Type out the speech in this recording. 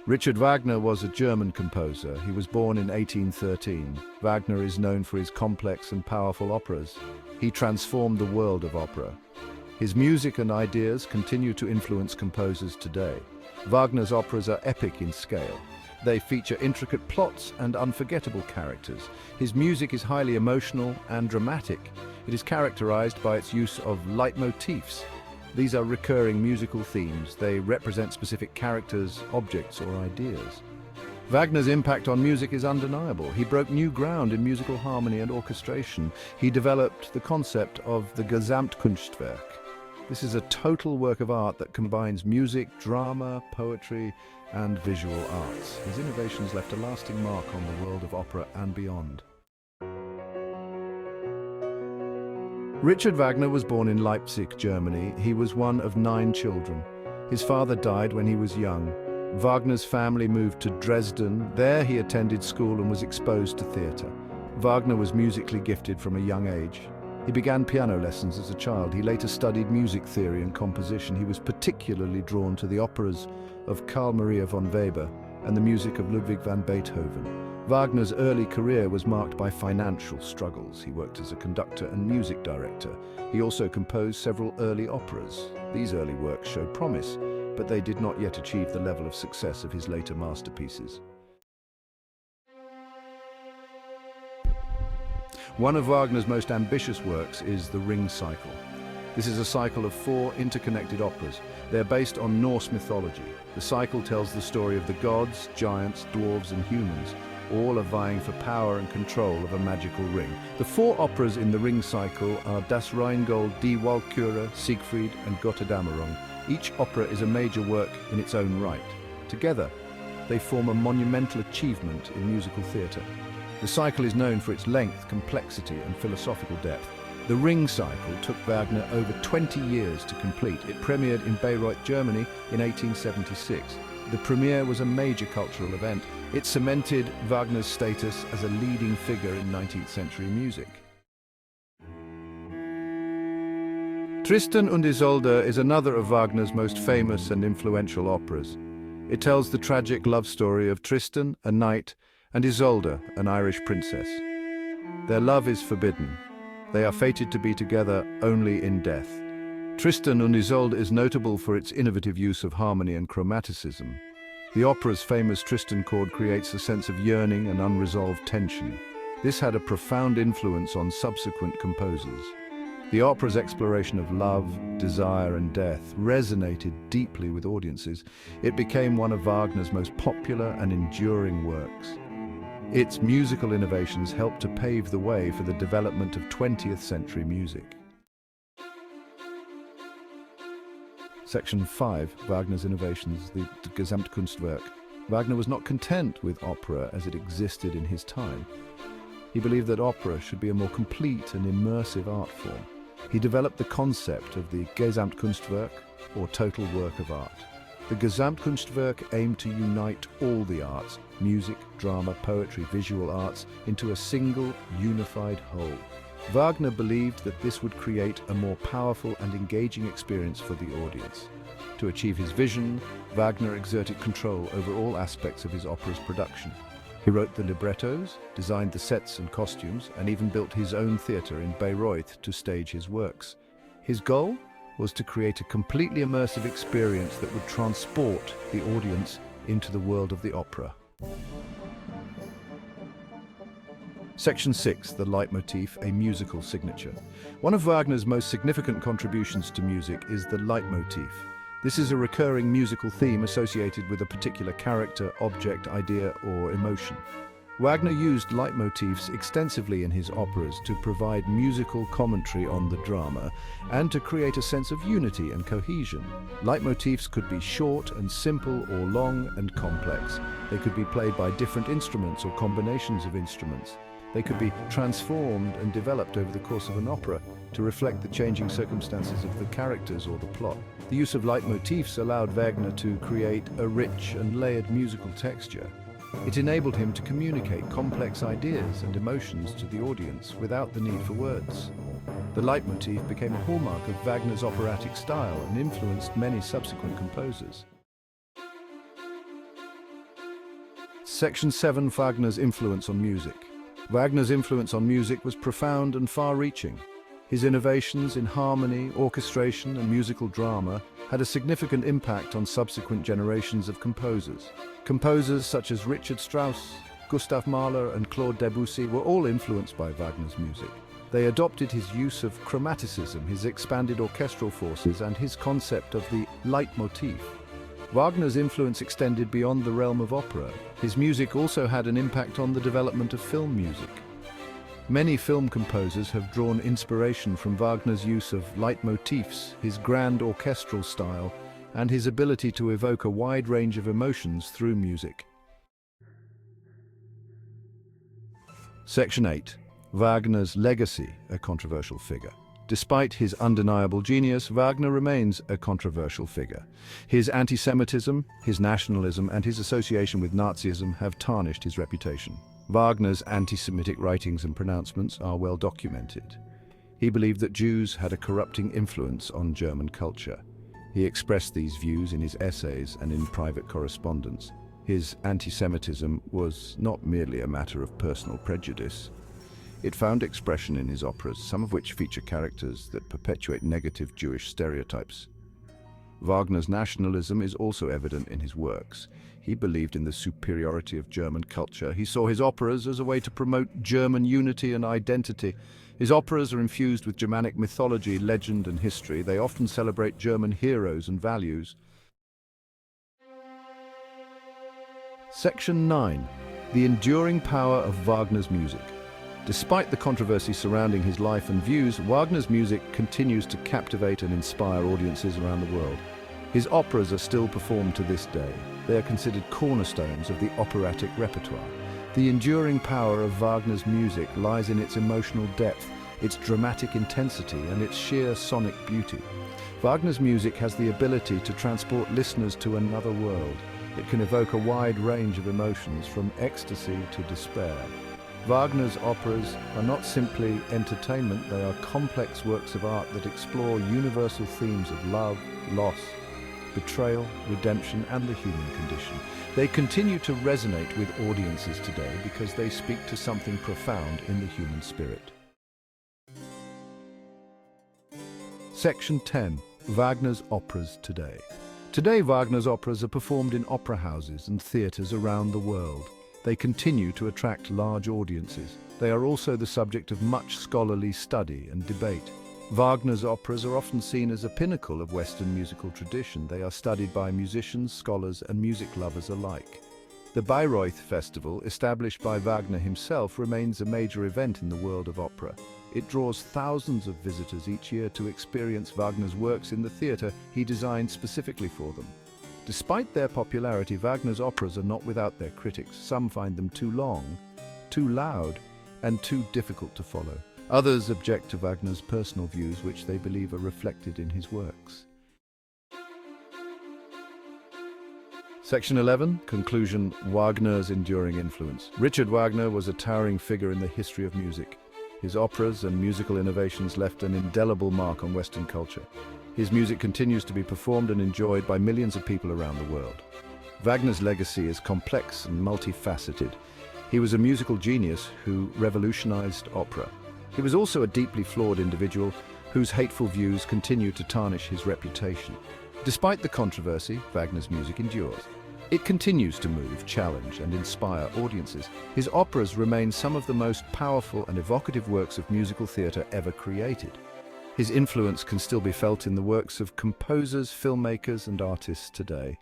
Richard Wagner was a German composer. He was born in 1813. Wagner is known for his complex and powerful operas. He transformed the world of opera. His music and ideas continue to influence composers today. Wagner's operas are epic in scale. They feature intricate plots and unforgettable characters. His music is highly emotional and dramatic. It is characterized by its use of leitmotifs. These are recurring musical themes. They represent specific characters, objects, or ideas. Wagner's impact on music is undeniable. He broke new ground in musical harmony and orchestration. He developed the concept of the Gesamtkunstwerk. This is a total work of art that combines music, drama, poetry, and visual arts. His innovations left a lasting mark on the world of opera and beyond. Richard Wagner was born in Leipzig, Germany. He was one of 9 children. His father died when he was young. Wagner's family moved to Dresden. There he attended school and was exposed to theatre. Wagner was musically gifted from a young age. He began piano lessons as a child. He later studied music theory and composition. He was particularly drawn to the operas of Carl Maria von Weber and the music of Ludwig van Beethoven. Wagner's early career was marked by financial struggles. He worked as a conductor and music director. He also composed several early operas. These early works showed promise, but they did not yet achieve the level of success of his later masterpieces. One of Wagner's most ambitious works is the Ring Cycle. This is a cycle of 4 interconnected operas. They're based on Norse mythology. The cycle tells the story of the gods, giants, dwarves, and humans. All are vying for power and control of a magical ring. The 4 operas in the Ring Cycle are Das Rheingold, Die Walküre, Siegfried, and Götterdämmerung. Each opera is a major work in its own right. Together, they form a monumental achievement in musical theatre. The cycle is known for its length, complexity, and philosophical depth. The Ring Cycle took Wagner over 20 years to complete. It premiered in Bayreuth, Germany in 1876. The premiere was a major cultural event. It cemented Wagner's status as a leading figure in 19th century music. Tristan und Isolde is another of Wagner's most famous and influential operas. It tells the tragic love story of Tristan, a knight, and Isolde, an Irish princess. Their love is forbidden. They are fated to be together only in death. Tristan und Isolde is notable for its innovative use of harmony and chromaticism. The opera's famous Tristan chord creates a sense of yearning and unresolved tension. This had a profound influence on subsequent composers. The opera's exploration of love, desire, and death resonated deeply with audiences. It became one of Wagner's most popular and enduring works. Its musical innovations helped to pave the way for the development of 20th century music. Section 5, Wagner's innovations, the Gesamtkunstwerk. Wagner was not content with opera as it existed in his time. He believed that opera should be a more complete and immersive art form. He developed the concept of the Gesamtkunstwerk, or total work of art. The Gesamtkunstwerk aimed to unite all the arts, music, drama, poetry, visual arts, into a single, unified whole. Wagner believed that this would create a more powerful and engaging experience for the audience. To achieve his vision, Wagner exerted control over all aspects of his opera's production. He wrote the librettos, designed the sets and costumes, and even built his own theatre in Bayreuth to stage his works. His goal was to create a completely immersive experience that would transport the audience into the world of the opera. Section 6, the leitmotif, a musical signature. One of Wagner's most significant contributions to music is the leitmotif. This is a recurring musical theme associated with a particular character, object, idea, or emotion. Wagner used leitmotifs extensively in his operas to provide musical commentary on the drama and to create a sense of unity and cohesion. Leitmotifs could be short and simple or long and complex. They could be played by different instruments or combinations of instruments. They could be transformed and developed over the course of an opera to reflect the changing circumstances of the characters or the plot. The use of leitmotifs allowed Wagner to create a rich and layered musical texture. It enabled him to communicate complex ideas and emotions to the audience without the need for words. The leitmotif became a hallmark of Wagner's operatic style and influenced many subsequent composers. Section 7. Wagner's influence on music. Wagner's influence on music was profound and far-reaching. His innovations in harmony, orchestration, and musical drama had a significant impact on subsequent generations of composers. Composers such as Richard Strauss, Gustav Mahler, and Claude Debussy were all influenced by Wagner's music. They adopted his use of chromaticism, his expanded orchestral forces, and his concept of the leitmotif. Wagner's influence extended beyond the realm of opera. His music also had an impact on the development of film music. Many film composers have drawn inspiration from Wagner's use of leitmotifs, his grand orchestral style, and his ability to evoke a wide range of emotions through music. Section 8. Wagner's legacy, a controversial figure. Despite his undeniable genius, Wagner remains a controversial figure. His anti-Semitism, his nationalism, and his association with Nazism have tarnished his reputation. Wagner's anti-Semitic writings and pronouncements are well documented. He believed that Jews had a corrupting influence on German culture. He expressed these views in his essays and in private correspondence. His anti-Semitism was not merely a matter of personal prejudice. It found expression in his operas, some of which feature characters that perpetuate negative Jewish stereotypes. Wagner's nationalism is also evident in his works. He believed in the superiority of German culture. He saw his operas as a way to promote German unity and identity. His operas are infused with Germanic mythology, legend, and history. They often celebrate German heroes and values. Section 9. The enduring power of Wagner's music. Despite the controversy surrounding his life and views, Wagner's music continues to captivate and inspire audiences around the world. His operas are still performed to this day. They are considered cornerstones of the operatic repertoire. The enduring power of Wagner's music lies in its emotional depth, its dramatic intensity, and its sheer sonic beauty. Wagner's music has the ability to transport listeners to another world. It can evoke a wide range of emotions, from ecstasy to despair. Wagner's operas are not simply entertainment, they are complex works of art that explore universal themes of love, loss, betrayal, redemption, and the human condition. They continue to resonate with audiences today because they speak to something profound in the human spirit. Section 10. Wagner's operas today. Today, Wagner's operas are performed in opera houses and theatres around the world. They continue to attract large audiences. They are also the subject of much scholarly study and debate. Wagner's operas are often seen as a pinnacle of Western musical tradition. They are studied by musicians, scholars, and music lovers alike. The Bayreuth Festival, established by Wagner himself, remains a major event in the world of opera. It draws thousands of visitors each year to experience Wagner's works in the theatre he designed specifically for them. Despite their popularity, Wagner's operas are not without their critics. Some find them too long, too loud, and too difficult to follow. Others object to Wagner's personal views, which they believe are reflected in his works. Section 11. Conclusion. Wagner's enduring influence. Richard Wagner was a towering figure in the history of music. His operas and musical innovations left an indelible mark on Western culture. His music continues to be performed and enjoyed by millions of people around the world. Wagner's legacy is complex and multifaceted. He was a musical genius who revolutionized opera. He was also a deeply flawed individual whose hateful views continue to tarnish his reputation. Despite the controversy, Wagner's music endures. It continues to move, challenge, and inspire audiences. His operas remain some of the most powerful and evocative works of musical theatre ever created. His influence can still be felt in the works of composers, filmmakers, and artists today.